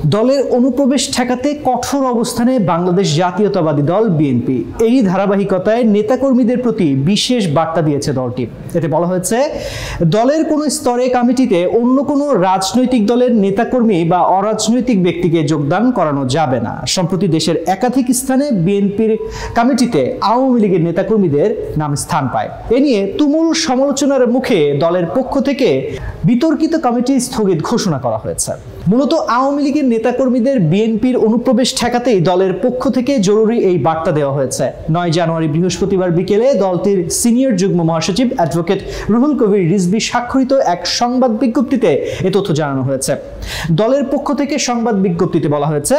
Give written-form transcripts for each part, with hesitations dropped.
দলের অনুপ্রবেশ ঠেকাতে কঠোর অবস্থানে বাংলাদেশ জাতীয়তাবাদী দল বিএনপি। এরই ধারাবাহিকতায় নেতাকর্মীদের প্রতি বিশেষ বার্তা দিয়েছে দলটি। এতে বলা হয়েছে, দলের কোনো স্তরে কমিটিতে অন্য কোনো রাজনৈতিক দলের নেতাকর্মী বা অরাজনৈতিক ব্যক্তিকে যোগদান করানো যাবে না। সম্প্রতি দেশের একাধিক স্থানে বিএনপির কমিটিতে আওয়ামী লীগের নেতাকর্মীদের নাম স্থান পায়। এ নিয়ে তুমুল সমালোচনার মুখে দলের পক্ষ থেকে বিতর্কিত কমিটি স্থগিত ঘোষণা করা হয়েছে। মূলত আওয়ামী লীগের নেতাকর্মীদের বিএনপির অনুপ্রবেশ ঠেকাতেই দলের পক্ষ থেকে জরুরি এই বার্তা দেওয়া হয়েছে। 9 জানুয়ারি বৃহস্পতিবার বিকেলে দলটির সিনিয়র যুগ্ম মহাসচিব অ্যাডভোকেট রুহুল কবির রিজভী স্বাক্ষরিত এক সংবাদ বিজ্ঞপ্তিতে এ তথ্য জানানো হয়েছে। দলের পক্ষ থেকে সংবাদ বিজ্ঞপ্তিতে বলা হয়েছে,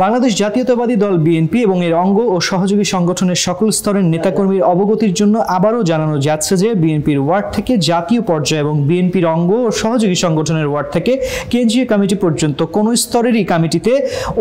বাংলাদেশ জাতীয়তাবাদী দল বিএনপি এবং এর অঙ্গ ও সহযোগী সংগঠনের সকল স্তরের নেতাকর্মীর অবগতির জন্য আবারও জানানো যাচ্ছে যে বিএনপির ওয়ার্ড থেকে জাতীয় পর্যায়ে এবং বিএনপির অঙ্গ ও সহযোগী সংগঠনের ওয়ার্ড থেকে কেন্দ্রীয় কমিটি পর্যন্ত কোন স্তরেরই কমিটিতে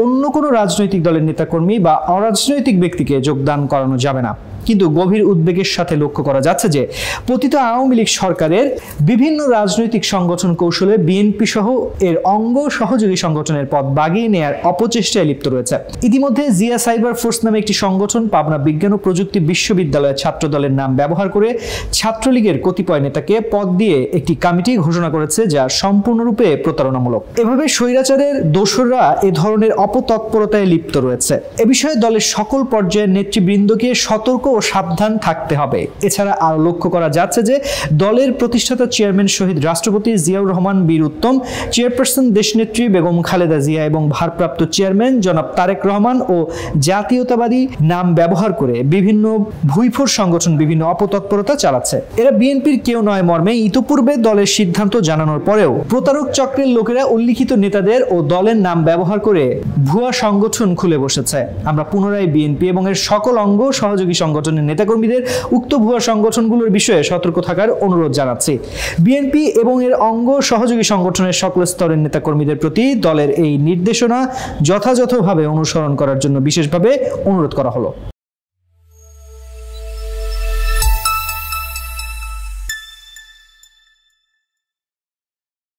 অন্য কোনো রাজনৈতিক দলের নেতাকর্মী বা অরাজনৈতিক ব্যক্তিকে যোগদান করানো যাবে না। কিন্তু গভীর উদ্বেগের সাথে লক্ষ্য করা যাচ্ছে যে পতিত আওয়ামী লীগ সরকারের বিভিন্ন রাজনৈতিক সংগঠন কৌশলে বিএনপি সহ এর অঙ্গ সহযোগী সংগঠনের পদ বাগিয়ে নেয়ার অপচেষ্টায় লিপ্ত রয়েছে। ইতিমধ্যে জিয়া সাইবার ফোর্স নামে একটি সংগঠন পাবনা বিজ্ঞান ও প্রযুক্তি বিশ্ববিদ্যালয়ের ছাত্র দলের নাম ব্যবহার করে ছাত্রলীগের কতিপয় নেতাকে পদ দিয়ে একটি কমিটি ঘোষণা করেছে, যা সম্পূর্ণরূপে প্রতারণামূলক। এভাবে স্বৈরাচারের দোসররা এ ধরনের অপতৎপরতায় লিপ্ত রয়েছে। এ বিষয়ে দলের সকল পর্যায়ের নেতৃবৃন্দকে সতর্ক ও সাবধান থাকতে হবে। এছাড়া আরো লক্ষ্য করা যাচ্ছে যে দলের প্রতিষ্ঠাতা চেয়ারম্যান শহীদ রাষ্ট্রপতি জিয়াউর রহমান বীর উত্তম, চেয়ারপারসন দেশনেত্রী বেগম খালেদা জিয়া এবং ভারপ্রাপ্ত চেয়ারম্যান জনাব তারেক রহমান ও জাতীয়তাবাদী নাম ব্যবহার করে বিভিন্ন ভুইফোর সংগঠন বিভিন্ন অপতৎপরতা চালাচ্ছে। এরা বিএনপির কেউ নয় মর্মে ইতোপূর্বে দলের সিদ্ধান্ত জানানোর পরেও প্রতারক চক্রের লোকেরা উল্লিখিত নেতাদের ও দলের নাম ব্যবহার করে ভুয়া সংগঠন খুলে বসেছে। আমরা পুনরায় বিএনপি এবং এর সকল অঙ্গ সহযোগী সংগঠনের নেতাকর্মীদের উক্ত ভুয়া সংগঠনগুলোর বিষয়ে সতর্ক থাকার অনুরোধ জানাচ্ছি। বিএনপি এবং এর অঙ্গ সহযোগী সংগঠনের সকল স্তরের নেতাকর্মীদের প্রতি দলের এই নির্দেশনা যথাযথভাবে অনুসরণ করার জন্য বিশেষভাবে অনুরোধ করা হলো।